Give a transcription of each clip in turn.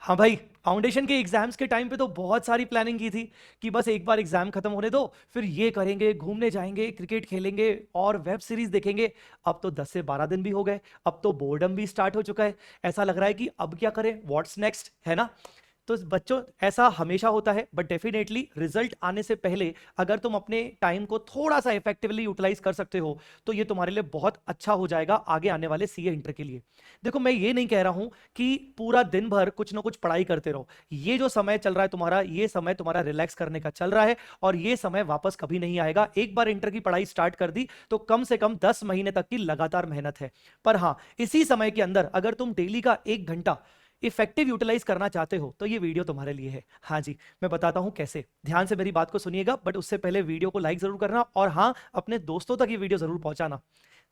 हाँ भाई, फाउंडेशन के एग्जाम्स के टाइम पे तो बहुत सारी प्लानिंग की थी कि बस एक बार एग्जाम खत्म होने दो, फिर ये करेंगे, घूमने जाएंगे, क्रिकेट खेलेंगे और वेब सीरीज देखेंगे। अब तो 10 से 12 दिन भी हो गए, अब तो बोर्डम भी स्टार्ट हो चुका है। ऐसा लग रहा है कि अब क्या करें, व्हाट्स नेक्स्ट, है ना। तो बच्चों, ऐसा हमेशा होता है, बट डेफिनेटली रिजल्ट आने से पहले अगर तुम अपने टाइम को थोड़ा सा इफेक्टिवली यूटिलाइज कर सकते हो तो ये तुम्हारे लिए बहुत अच्छा हो जाएगा आगे आने वाले सीए इंटर के लिए। देखो, मैं ये नहीं कह रहा हूं कि पूरा दिन भर कुछ ना कुछ पढ़ाई करते रहो। ये जो समय चल रहा है तुम्हारा, ये समय तुम्हारा रिलैक्स करने का चल रहा है, और ये समय वापस कभी नहीं आएगा। एक बार इंटर की पढ़ाई स्टार्ट कर दी तो कम से कम 10 महीने तक की लगातार मेहनत है। पर हाँ, इसी समय के अंदर अगर तुम डेली का 1 घंटा इफेक्टिव यूटिलाइज करना चाहते हो तो ये वीडियो तुम्हारे लिए है। हाँ जी, मैं बताता हूं कैसे। ध्यान से मेरी बात को सुनिएगा, बट उससे पहले वीडियो को लाइक जरूर करना, और हाँ, अपने दोस्तों तक ये वीडियो जरूर पहुंचाना।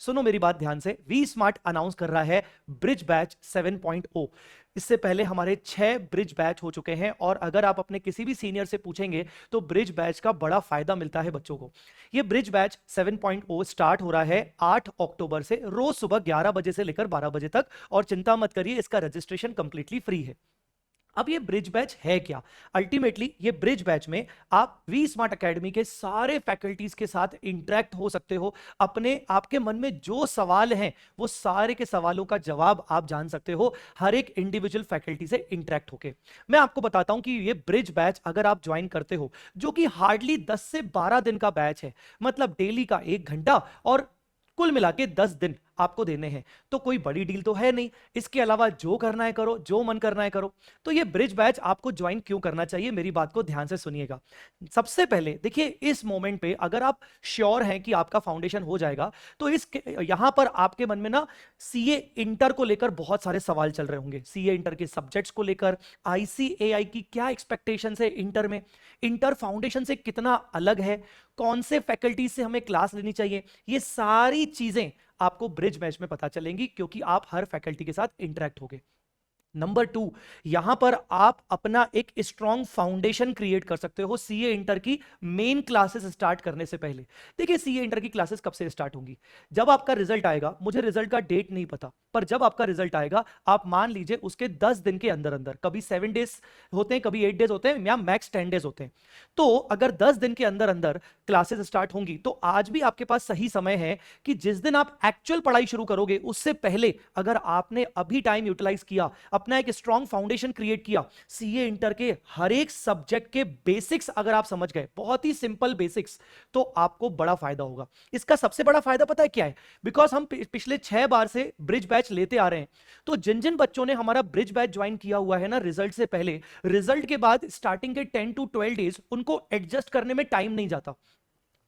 सुनो मेरी बात ध्यान से। वी स्मार्ट अनाउंस कर रहा है ब्रिज बैच 7.0। इससे पहले हमारे 6 ब्रिज बैच हो चुके हैं, और अगर आप अपने किसी भी सीनियर से पूछेंगे तो ब्रिज बैच का बड़ा फायदा मिलता है बच्चों को। ये ब्रिज बैच 7.0 स्टार्ट हो रहा है 8 अक्टूबर से, रोज सुबह 11 बजे से लेकर 12 बजे तक, और चिंता मत करिए, इसका रजिस्ट्रेशन कंप्लीटली फ्री है। अब ये ब्रिज बैच है क्या? अल्टीमेटली ये ब्रिज बैच में आप वी स्मार्ट एकेडमी के सारे फैकल्टीज के साथ इंटरेक्ट हो सकते हो। अपने आपके मन में जो सवाल हैं वो सारे के सवालों का जवाब आप जान सकते हो हर एक इंडिविजुअल फैकल्टी से इंटरेक्ट होके। मैं आपको बताता हूं कि ये ब्रिज बैच अगर आप ज्वाइन करते हो, जो कि हार्डली 10 से 12 दिन का बैच है, मतलब डेली का 1 घंटा, और कुल मिला के 10 दिन आपको देने हैं, तो कोई बड़ी डील तो है नहीं। इसके अलावा जो करना है करो, जो मन करना है करो। तो ये ब्रिज बैच आपको ज्वाइन क्यों करना चाहिए, मेरी बात को ध्यान से सुनिएगा। सबसे पहले देखिए, इस मोमेंट पे अगर आप श्योर हैं कि आपका फाउंडेशन हो जाएगा, तो इस यहां पर आपके मन में ना सीए इंटर को लेकर बहुत सारे सवाल चल रहे होंगे। सीए इंटर के सब्जेक्ट्स को लेकर, आईसीएआई की क्या एक्सपेक्टेशन है इंटर में, इंटर फाउंडेशन से कितना अलग है, कौन से फैकल्टी से हमें क्लास लेनी चाहिए, ये सारी चीजें आपको ब्रिज बैच में पता चलेंगी, क्योंकि आप हर फैकल्टी के साथ इंटरेक्ट होगे। नंबर 2, यहां पर आप अपना एक स्ट्रॉन्ग फाउंडेशन क्रिएट कर सकते हो सीए इंटर की मेन क्लासेस स्टार्ट करने से पहले। देखिए, सीए इंटर की क्लासेस कब से स्टार्ट होंगी? जब आपका रिजल्ट आएगा, मुझे रिजल्ट का डेट नहीं पता, पर जब आपका रिजल्ट आएगा, आप मान लीजिए उसके 10 दिन के अंदर अंदर, कभी 7 डेज होते हैं, कभी 8 डेज होते हैं, या मैक्स 10 डेज होते हैं। तो अगर 10 दिन के अंदर अंदर क्लासेस स्टार्ट होंगी, तो आज भी आपके पास सही समय है कि जिस दिन आप एक्चुअल पढ़ाई शुरू करोगे, उससे पहले अगर आपने अभी टाइम यूटिलाइज किया, अपना एक स्ट्रॉन्ग फाउंडेशन क्रिएट किया, सीए इंटर के हर एक सब्जेक्ट के बेसिक्स अगर आप समझ गए, बहुत ही सिंपल बेसिक्स, तो आपको बड़ा फायदा होगा। इसका सबसे बड़ा फायदा पता है क्या है? बिकॉज हम पिछले 6 बार से ब्रिज बैच लेते आ रहे हैं, तो जिन जिन बच्चों ने हमारा ब्रिज बैच ज्वाइन किया हुआ है ना, रिजल्ट से पहले, रिजल्ट के बाद स्टार्टिंग के 10 to 12 डेज उनको एडजस्ट करने में टाइम नहीं जाता।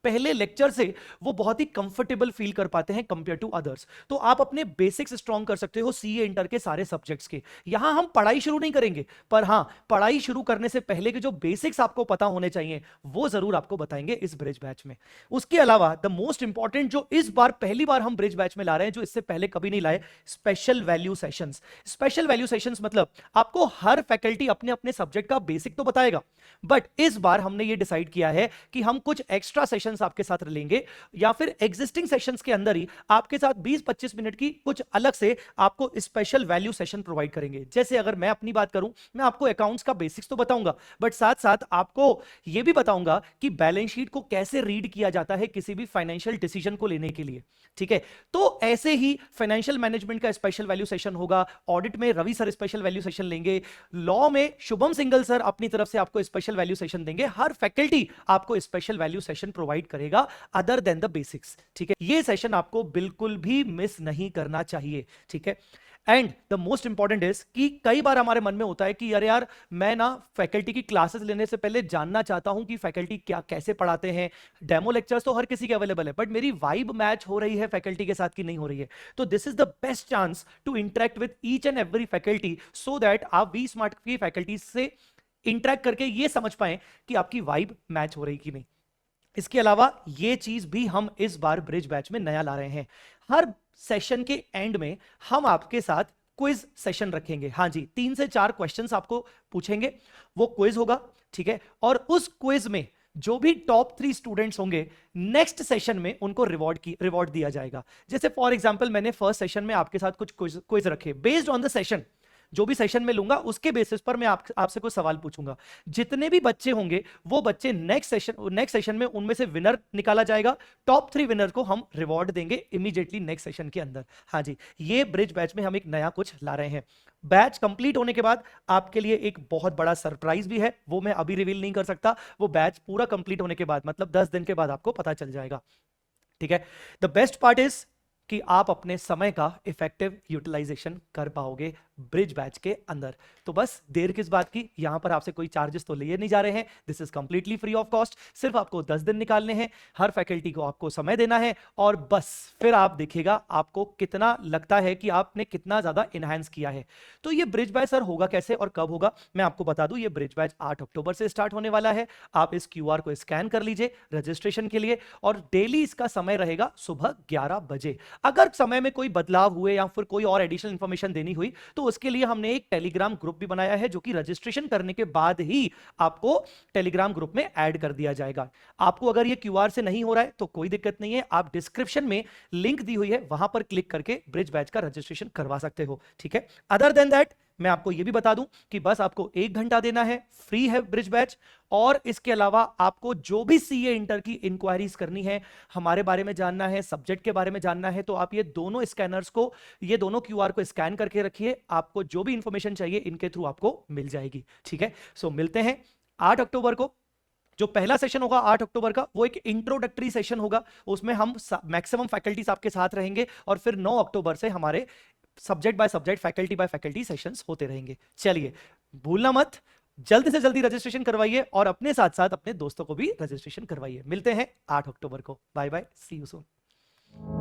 पहले लेक्चर से वो बहुत ही कंफर्टेबल फील कर पाते हैं कंपेयर टू अदर्स। तो आप अपने बेसिक्स स्ट्रॉन्ग कर सकते हो सीए इंटर के सारे सब्जेक्ट्स के। यहां हम पढ़ाई शुरू नहीं करेंगे, पर हां, पढ़ाई शुरू करने से पहले के जो बेसिक्स आपको पता होने चाहिए वो जरूर आपको बताएंगे इस ब्रिज बैच में। उसके अलावा द मोस्ट इंपॉर्टेंट, जो इस बार पहली बार हम ब्रिज बैच में ला रहे हैं, जो इससे पहले कभी नहीं लाए, special value sessions. Special value sessions मतलब आपको हर फैकल्टी अपने अपने सब्जेक्ट का बेसिक तो बताएगा, बट इस बार हमने ये डिसाइड किया है कि हम कुछ एक्स्ट्रा सेशंस आपके साथ लेंगे, या फिर एग्जिस्टिंग सेशंस के अंदर ही आपके साथ 20-25 मिनट की कुछ अलग से आपको स्पेशल वैल्यू सेशन प्रोवाइड करेंगे। जैसे अगर मैं अपनी बात करूं, मैं आपको अकाउंट्स का बेसिक्स तो बताऊंगा, बट साथ साथ आपको यह भी बताऊंगा कि बैलेंस शीट को कैसे रीड किया जाता है किसी भी फाइनेंशियल डिसीजन को लेने के लिए। ठीक है, तो ऐसे ही फाइनेंशियल मैनेजमेंट का स्पेशल वैल्यू सेशन होगा, ऑडिट में Ravi sir special value session लेंगे, लॉ में शुभम सिंगल सर अपनी तरफ से आपको स्पेशल वैल्यू सेशन देंगे। हर फैकल्टी आपको स्पेशल वैल्यू सेशन प्रोवाइड करेगा अदर देन द बेसिक्स। ठीक है, ये सेशन आपको बिल्कुल भी मिस नहीं करना चाहिए। ठीक है, and the most important is कि कई बार हमारे मन में होता है कि अरे यार, मैं ना फैकल्टी की क्लासेस लेने से पहले जानना चाहता हूं कि फैकल्टी क्या कैसे पढ़ाते हैं। डेमो लेक्चर्स तो हर किसी के अवेलेबल है, बट मेरी वाइब मैच हो रही है फैकल्टी के साथ कि नहीं हो रही है। तो this is the best chance to interact with each and every faculty, so that आप वी स्मार्ट की फैकल्टी से इंटरेक्ट करके ये समझ पाए कि आपकी वाइब मैच हो रही कि नहीं। इसके अलावा ये चीज भी हम इस बार ब्रिज बैच में नया ला रहे हैं। हर सेशन के एंड में हम आपके साथ क्विज सेशन रखेंगे। हाँ जी, 3 से 4 क्वेश्चंस आपको पूछेंगे, वो क्विज होगा। ठीक है, और उस क्विज में जो भी टॉप 3 स्टूडेंट्स होंगे, नेक्स्ट सेशन में उनको रिवॉर्ड दिया जाएगा। जैसे फॉर एग्जांपल, मैंने फर्स्ट सेशन में आपके साथ कुछ क्विज रखे बेस्ड ऑन द सेशन। जो भी सेशन में लूंगा उसके बेसिस पर मैं आपसे कोई सवाल पूछूंगा। जितने भी बच्चे होंगे वो बच्चे नेक्स्ट सेशन में उनमें से विनर निकाला जाएगा। टॉप 3 विनर को हम रिवॉर्ड देंगे इमीडिएटली नेक्स्ट सेशन के अंदर। हाँ जी, ये ब्रिज बैच में हम एक नया कुछ ला रहे हैं। बैच कंप्लीट होने के बाद आपके लिए एक बहुत बड़ा सरप्राइज भी है, वो मैं अभी रिवील नहीं कर सकता। वो बैच पूरा कंप्लीट होने के बाद, मतलब 10 दिन के बाद आपको पता चल जाएगा। ठीक है, द बेस्ट पार्ट इज कि आप अपने समय का इफेक्टिव यूटिलाइजेशन कर पाओगे ब्रिज बैच के अंदर। तो बस देर किस बात की, यहां पर आपसे कोई चार्जेस तो लिए नहीं जा रहे हैं। This is completely free of cost. सिर्फ आपको 10 दिन निकालने हैं, हर फैकल्टी को आपको समय देना है, और बस फिर आप देखिएगा आपको कितना लगता है कि आपने कितना ज्यादा इनहैंस किया है। तो ये ब्रिज बैच सर होगा कैसे और कब होगा, मैं आपको बता दूं। ये ब्रिज बैच 8 अक्टूबर से स्टार्ट होने वाला है। आप इस QR को स्कैन कर लीजिए रजिस्ट्रेशन के लिए, और डेली इसका समय रहेगा सुबह 11 बजे। अगर समय में कोई बदलाव हुए या फिर कोई और एडिशनल इंफॉर्मेशन देनी हुई तो उसके लिए हमने एक टेलीग्राम ग्रुप भी बनाया है, जो कि रजिस्ट्रेशन करने के बाद ही आपको टेलीग्राम ग्रुप में ऐड कर दिया जाएगा। आपको अगर ये QR से नहीं हो रहा है तो कोई दिक्कत नहीं है, आप डिस्क्रिप्शन में लिंक दी हुई है वहां पर क्लिक करके ब्रिज बैच का रजिस्ट्रेशन करवा सकते हो। ठीक है, अदर देन दैट मैं आपको यह भी बता दूं कि बस आपको 1 घंटा देना है, फ्री है ब्रिज बैच। और इसके अलावा आपको जो भी CA इंटर की इंक्वायरीज करनी है, हमारे बारे में जानना है, सब्जेक्ट के बारे में जानना है, तो आप ये दोनों स्कैनर्स को, ये दोनों QR को स्कैन करके रखिए। आपको जो भी इंफॉर्मेशन चाहिए इनके थ्रू आपको मिल जाएगी। ठीक है, सो मिलते हैं 8 अक्टूबर को। जो पहला सेशन होगा 8 अक्टूबर का, वो एक इंट्रोडक्टरी सेशन होगा। उसमें हम मैक्सिमम फैकल्टीज आपके साथ रहेंगे, और फिर 9 अक्टूबर से हमारे subject by subject, faculty by faculty sessions होते रहेंगे। चलिए, भूलना मत, जल्द से जल्दी रजिस्ट्रेशन करवाइए, और अपने साथ साथ अपने दोस्तों को भी रजिस्ट्रेशन करवाइए। मिलते हैं 8 अक्टूबर को। Bye bye, see you soon.